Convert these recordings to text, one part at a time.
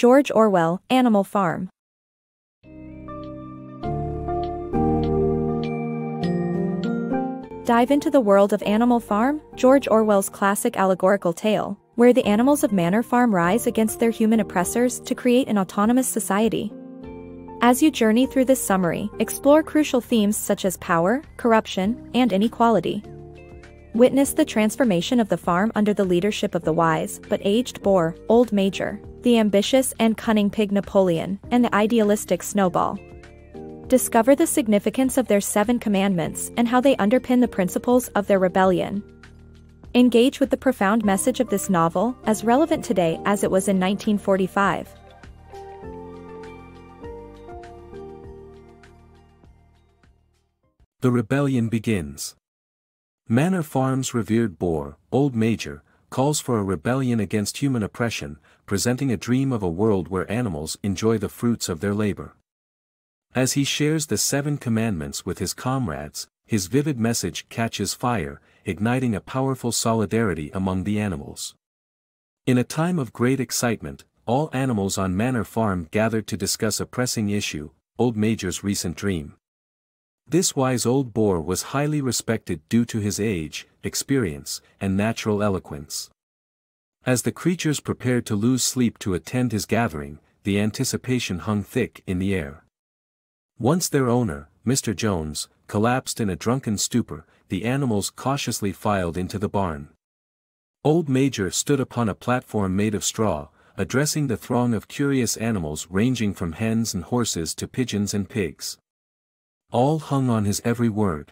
George Orwell, Animal Farm. Dive into the world of Animal Farm, George Orwell's classic allegorical tale, where the animals of Manor Farm rise against their human oppressors to create an autonomous society. As you journey through this summary, explore crucial themes such as power, corruption, and inequality. Witness the transformation of the farm under the leadership of the wise but aged boar, Old Major, the ambitious and cunning pig Napoleon, and the idealistic Snowball. Discover the significance of their 7 commandments and how they underpin the principles of their rebellion. Engage with the profound message of this novel, as relevant today as it was in 1945. The rebellion begins. Manor Farm's revered boar, Old Major, calls for a rebellion against human oppression, presenting a dream of a world where animals enjoy the fruits of their labor. As he shares the 7 commandments with his comrades, his vivid message catches fire, igniting a powerful solidarity among the animals. In a time of great excitement, all animals on Manor Farm gathered to discuss a pressing issue, Old Major's recent dream. This wise old boar was highly respected due to his age, experience, and natural eloquence. As the creatures prepared to lose sleep to attend his gathering, the anticipation hung thick in the air. Once their owner, Mr. Jones, collapsed in a drunken stupor, the animals cautiously filed into the barn. Old Major stood upon a platform made of straw, addressing the throng of curious animals ranging from hens and horses to pigeons and pigs. All hung on his every word.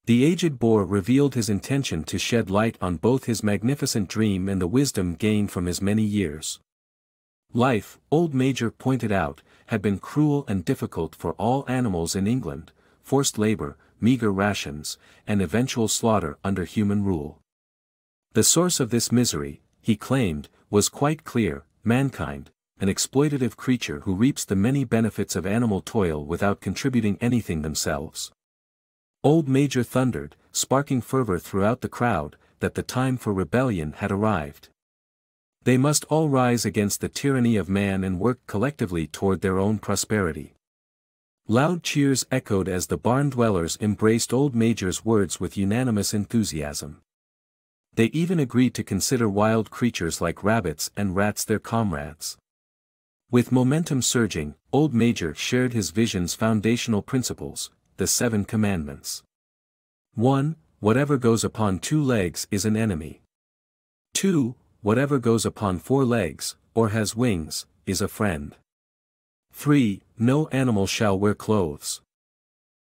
The aged boar revealed his intention to shed light on both his magnificent dream and the wisdom gained from his many years. Life, Old Major pointed out, had been cruel and difficult for all animals in England, forced labor, meager rations, and eventual slaughter under human rule. The source of this misery, he claimed, was quite clear: mankind, an exploitative creature who reaps the many benefits of animal toil without contributing anything themselves. Old Major thundered, sparking fervor throughout the crowd, that the time for rebellion had arrived. They must all rise against the tyranny of man and work collectively toward their own prosperity. Loud cheers echoed as the barn dwellers embraced Old Major's words with unanimous enthusiasm. They even agreed to consider wild creatures like rabbits and rats their comrades. With momentum surging, Old Major shared his vision's foundational principles, the 7 commandments. 1. Whatever goes upon 2 legs is an enemy. 2. Whatever goes upon 4 legs, or has wings, is a friend. 3. No animal shall wear clothes.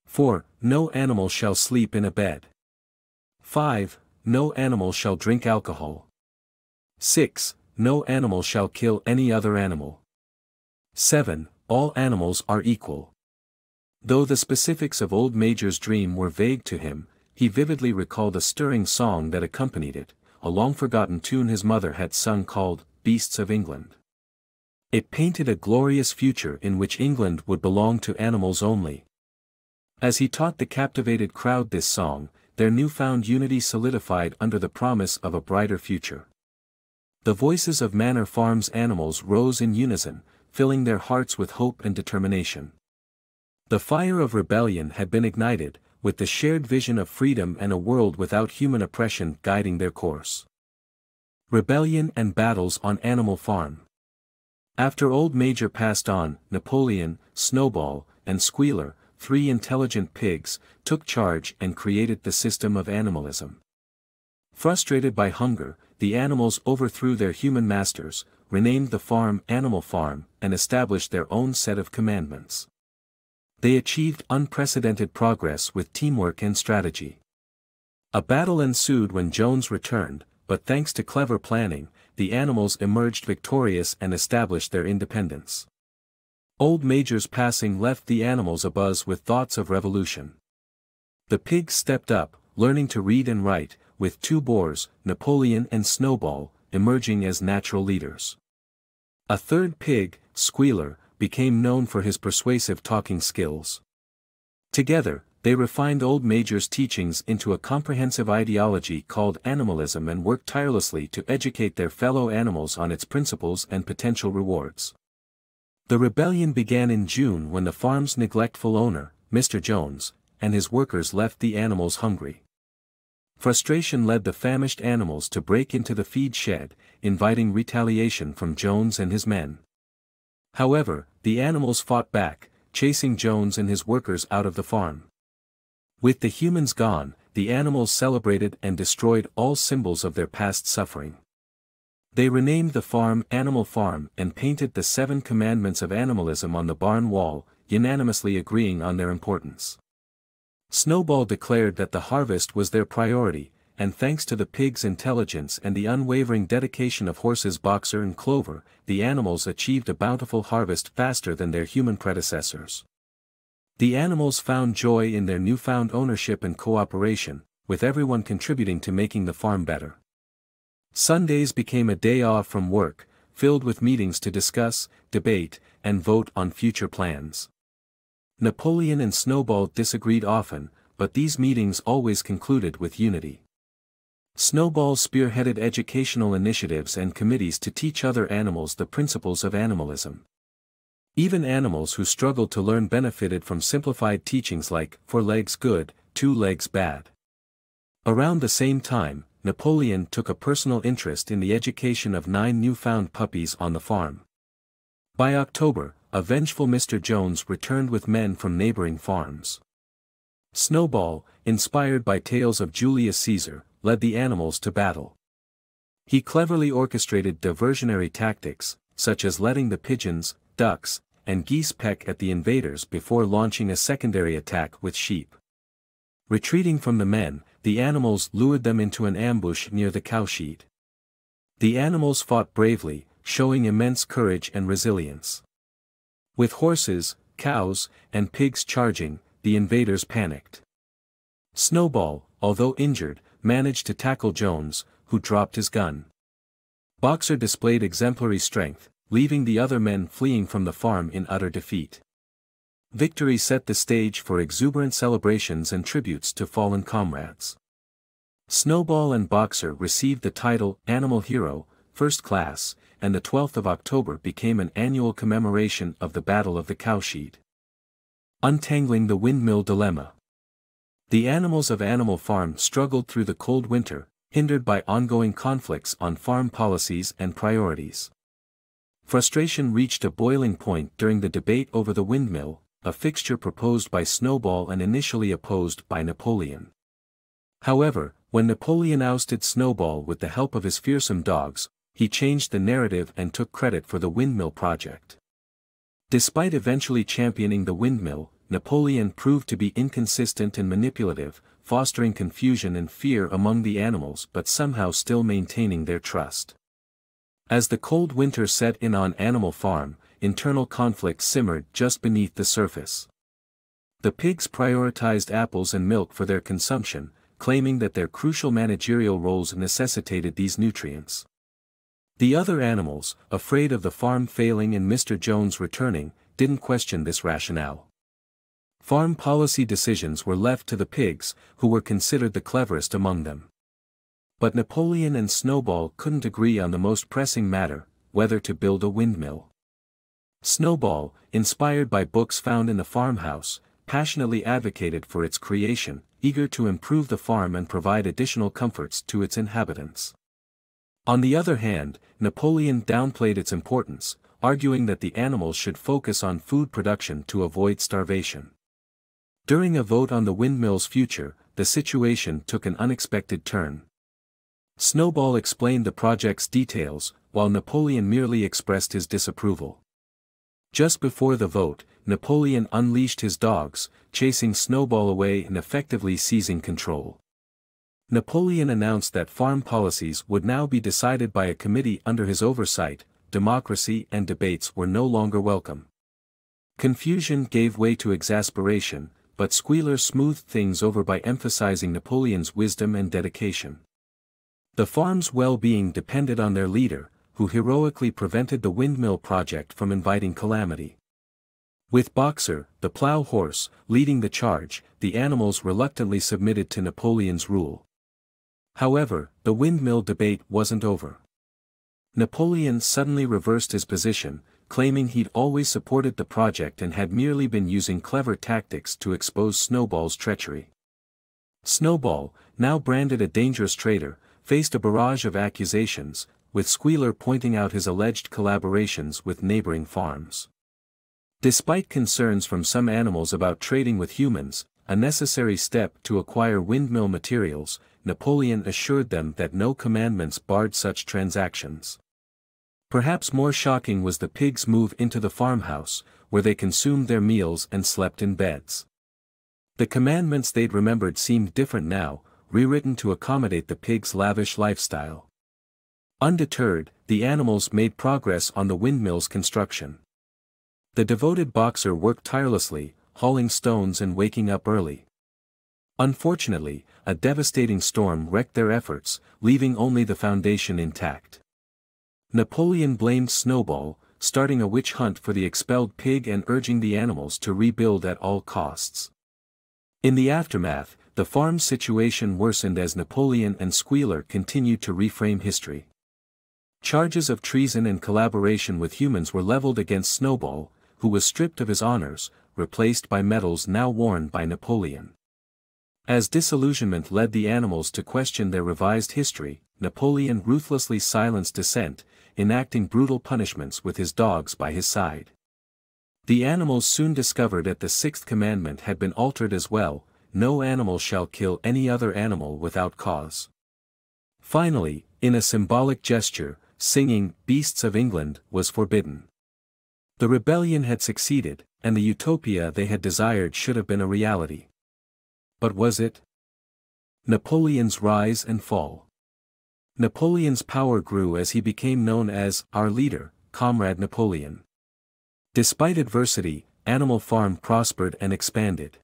4. No animal shall sleep in a bed. 5. No animal shall drink alcohol. 6. No animal shall kill any other animal. 7. All animals are equal. Though the specifics of Old Major's dream were vague to him, he vividly recalled a stirring song that accompanied it, a long-forgotten tune his mother had sung called "Beasts of England." It painted a glorious future in which England would belong to animals only. As he taught the captivated crowd this song, their newfound unity solidified under the promise of a brighter future. The voices of Manor Farm's animals rose in unison, filling their hearts with hope and determination. The fire of rebellion had been ignited, with the shared vision of freedom and a world without human oppression guiding their course. Rebellion and battles on Animal Farm. After Old Major passed on, Napoleon, Snowball, and Squealer, 3 intelligent pigs, took charge and created the system of animalism. Frustrated by hunger, the animals overthrew their human masters, renamed the farm Animal Farm, and established their own set of commandments. They achieved unprecedented progress with teamwork and strategy. A battle ensued when Jones returned, but thanks to clever planning, the animals emerged victorious and established their independence. Old Major's passing left the animals abuzz with thoughts of revolution. The pigs stepped up, learning to read and write, with 2 boars, Napoleon and Snowball, emerging as natural leaders. A 3rd pig, Squealer, became known for his persuasive talking skills. Together, they refined Old Major's teachings into a comprehensive ideology called animalism and worked tirelessly to educate their fellow animals on its principles and potential rewards. The rebellion began in June when the farm's neglectful owner, Mr. Jones, and his workers left the animals hungry. Frustration led the famished animals to break into the feed shed, inviting retaliation from Jones and his men. However, the animals fought back, chasing Jones and his workers out of the farm. With the humans gone, the animals celebrated and destroyed all symbols of their past suffering. They renamed the farm Animal Farm and painted the 7 commandments of animalism on the barn wall, unanimously agreeing on their importance. Snowball declared that the harvest was their priority, and thanks to the pigs' intelligence and the unwavering dedication of horses Boxer and Clover, the animals achieved a bountiful harvest faster than their human predecessors. The animals found joy in their newfound ownership and cooperation, with everyone contributing to making the farm better. Sundays became a day off from work, filled with meetings to discuss, debate, and vote on future plans. Napoleon and Snowball disagreed often, but these meetings always concluded with unity. Snowball spearheaded educational initiatives and committees to teach other animals the principles of animalism. Even animals who struggled to learn benefited from simplified teachings like 4 legs good, 2 legs bad. Around the same time, Napoleon took a personal interest in the education of 9 newfound puppies on the farm. By October, a vengeful Mr. Jones returned with men from neighboring farms. Snowball, inspired by tales of Julius Caesar, led the animals to battle. He cleverly orchestrated diversionary tactics, such as letting the pigeons, ducks, and geese peck at the invaders before launching a secondary attack with sheep. Retreating from the men, the animals lured them into an ambush near the cowshed. The animals fought bravely, showing immense courage and resilience. With horses, cows, and pigs charging, the invaders panicked. Snowball, although injured, managed to tackle Jones, who dropped his gun. Boxer displayed exemplary strength, leaving the other men fleeing from the farm in utter defeat. Victory set the stage for exuberant celebrations and tributes to fallen comrades. Snowball and Boxer received the title Animal Hero, First Class, and the 12th of October became an annual commemoration of the Battle of the Cowshed. Untangling the Windmill Dilemma. The animals of Animal Farm struggled through the cold winter, hindered by ongoing conflicts on farm policies and priorities. Frustration reached a boiling point during the debate over the windmill, a fixture proposed by Snowball and initially opposed by Napoleon. However, when Napoleon ousted Snowball with the help of his fearsome dogs, he changed the narrative and took credit for the windmill project. Despite eventually championing the windmill, Napoleon proved to be inconsistent and manipulative, fostering confusion and fear among the animals but somehow still maintaining their trust. As the cold winter set in on Animal Farm, internal conflict simmered just beneath the surface. The pigs prioritized apples and milk for their consumption, claiming that their crucial managerial roles necessitated these nutrients. The other animals, afraid of the farm failing and Mr. Jones returning, didn't question this rationale. Farm policy decisions were left to the pigs, who were considered the cleverest among them. But Napoleon and Snowball couldn't agree on the most pressing matter, whether to build a windmill. Snowball, inspired by books found in the farmhouse, passionately advocated for its creation, eager to improve the farm and provide additional comforts to its inhabitants. On the other hand, Napoleon downplayed its importance, arguing that the animals should focus on food production to avoid starvation. During a vote on the windmill's future, the situation took an unexpected turn. Snowball explained the project's details, while Napoleon merely expressed his disapproval. Just before the vote, Napoleon unleashed his dogs, chasing Snowball away and effectively seizing control. Napoleon announced that farm policies would now be decided by a committee under his oversight. Democracy and debates were no longer welcome. Confusion gave way to exasperation, but Squealer smoothed things over by emphasizing Napoleon's wisdom and dedication. The farm's well-being depended on their leader, who heroically prevented the windmill project from inviting calamity. With Boxer, the plow horse, leading the charge, the animals reluctantly submitted to Napoleon's rule. However, the windmill debate wasn't over. Napoleon suddenly reversed his position, claiming he'd always supported the project and had merely been using clever tactics to expose Snowball's treachery. Snowball, now branded a dangerous traitor, faced a barrage of accusations, with Squealer pointing out his alleged collaborations with neighboring farms. Despite concerns from some animals about trading with humans, a necessary step to acquire windmill materials, Napoleon assured them that no commandments barred such transactions. Perhaps more shocking was the pigs' move into the farmhouse, where they consumed their meals and slept in beds. The commandments they'd remembered seemed different now, rewritten to accommodate the pigs' lavish lifestyle. Undeterred, the animals made progress on the windmill's construction. The devoted Boxer worked tirelessly, hauling stones and waking up early. Unfortunately, a devastating storm wrecked their efforts, leaving only the foundation intact. Napoleon blamed Snowball, starting a witch hunt for the expelled pig and urging the animals to rebuild at all costs. In the aftermath, the farm's situation worsened as Napoleon and Squealer continued to reframe history. Charges of treason and collaboration with humans were leveled against Snowball, who was stripped of his honors, replaced by medals now worn by Napoleon. As disillusionment led the animals to question their revised history, Napoleon ruthlessly silenced dissent, enacting brutal punishments with his dogs by his side. The animals soon discovered that the sixth commandment had been altered as well: no animal shall kill any other animal without cause. Finally, in a symbolic gesture, singing "Beasts of England" was forbidden. The rebellion had succeeded, and the utopia they had desired should have been a reality. But was it? Napoleon's rise and fall. Napoleon's power grew as he became known as "our leader, Comrade Napoleon." Despite adversity, Animal Farm prospered and expanded.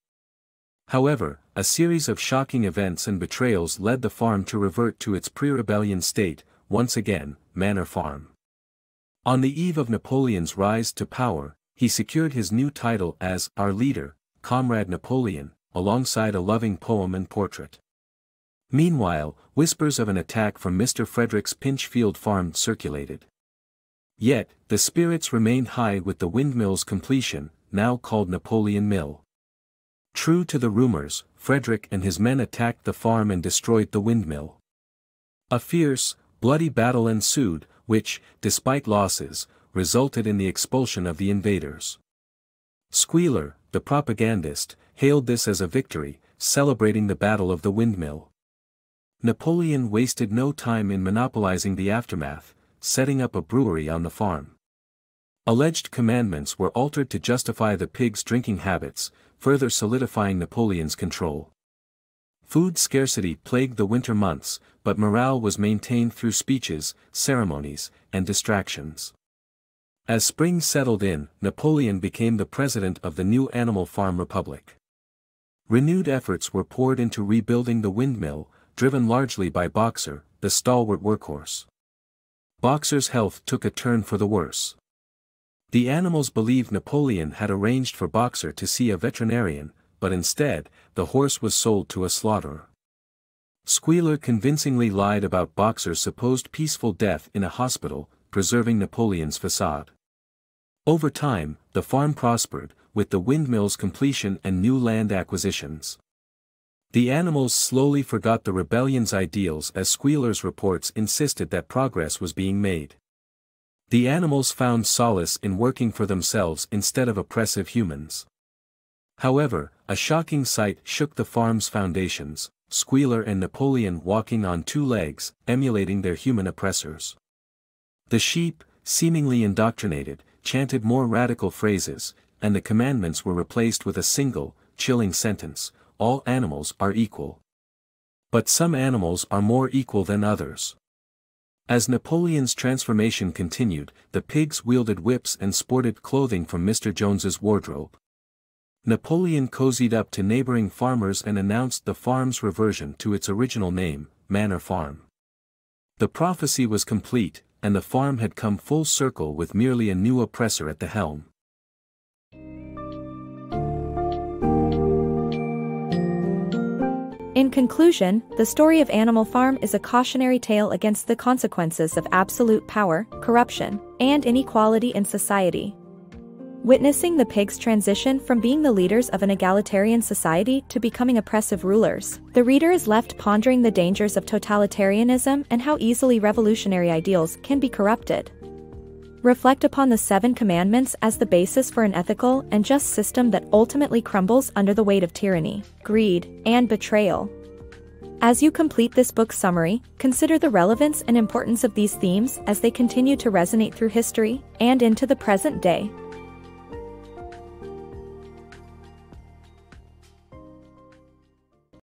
However, a series of shocking events and betrayals led the farm to revert to its pre-rebellion state, once again, Manor Farm. On the eve of Napoleon's rise to power, he secured his new title as "our leader, Comrade Napoleon," alongside a loving poem and portrait. Meanwhile, whispers of an attack from Mr. Frederick's Pinchfield farm circulated. Yet, the spirits remained high with the windmill's completion, now called Napoleon Mill. True to the rumors, Frederick and his men attacked the farm and destroyed the windmill. A fierce, bloody battle ensued, which, despite losses, resulted in the expulsion of the invaders. Squealer, the propagandist, hailed this as a victory, celebrating the Battle of the Windmill. Napoleon wasted no time in monopolizing the aftermath, setting up a brewery on the farm. Alleged commandments were altered to justify the pigs' drinking habits, further solidifying Napoleon's control. Food scarcity plagued the winter months, but morale was maintained through speeches, ceremonies, and distractions. As spring settled in, Napoleon became the president of the new Animal Farm Republic. Renewed efforts were poured into rebuilding the windmill, driven largely by Boxer, the stalwart workhorse. Boxer's health took a turn for the worse. The animals believed Napoleon had arranged for Boxer to see a veterinarian, but instead, the horse was sold to a slaughterer. Squealer convincingly lied about Boxer's supposed peaceful death in a hospital, preserving Napoleon's facade. Over time, the farm prospered, with the windmill's completion and new land acquisitions. The animals slowly forgot the rebellion's ideals as Squealer's reports insisted that progress was being made. The animals found solace in working for themselves instead of oppressive humans. However, a shocking sight shook the farm's foundations: Squealer and Napoleon walking on two legs, emulating their human oppressors. The sheep, seemingly indoctrinated, chanted more radical phrases, and the commandments were replaced with a single, chilling sentence: all animals are equal. But some animals are more equal than others. As Napoleon's transformation continued, the pigs wielded whips and sported clothing from Mr. Jones's wardrobe. Napoleon cozied up to neighboring farmers and announced the farm's reversion to its original name, Manor Farm. The prophecy was complete, and the farm had come full circle with merely a new oppressor at the helm. In conclusion, the story of Animal Farm is a cautionary tale against the consequences of absolute power, corruption, and inequality in society. Witnessing the pigs transition from being the leaders of an egalitarian society to becoming oppressive rulers, the reader is left pondering the dangers of totalitarianism and how easily revolutionary ideals can be corrupted. Reflect upon the 7 commandments as the basis for an ethical and just system that ultimately crumbles under the weight of tyranny, greed, and betrayal. As you complete this book's summary, consider the relevance and importance of these themes as they continue to resonate through history and into the present day.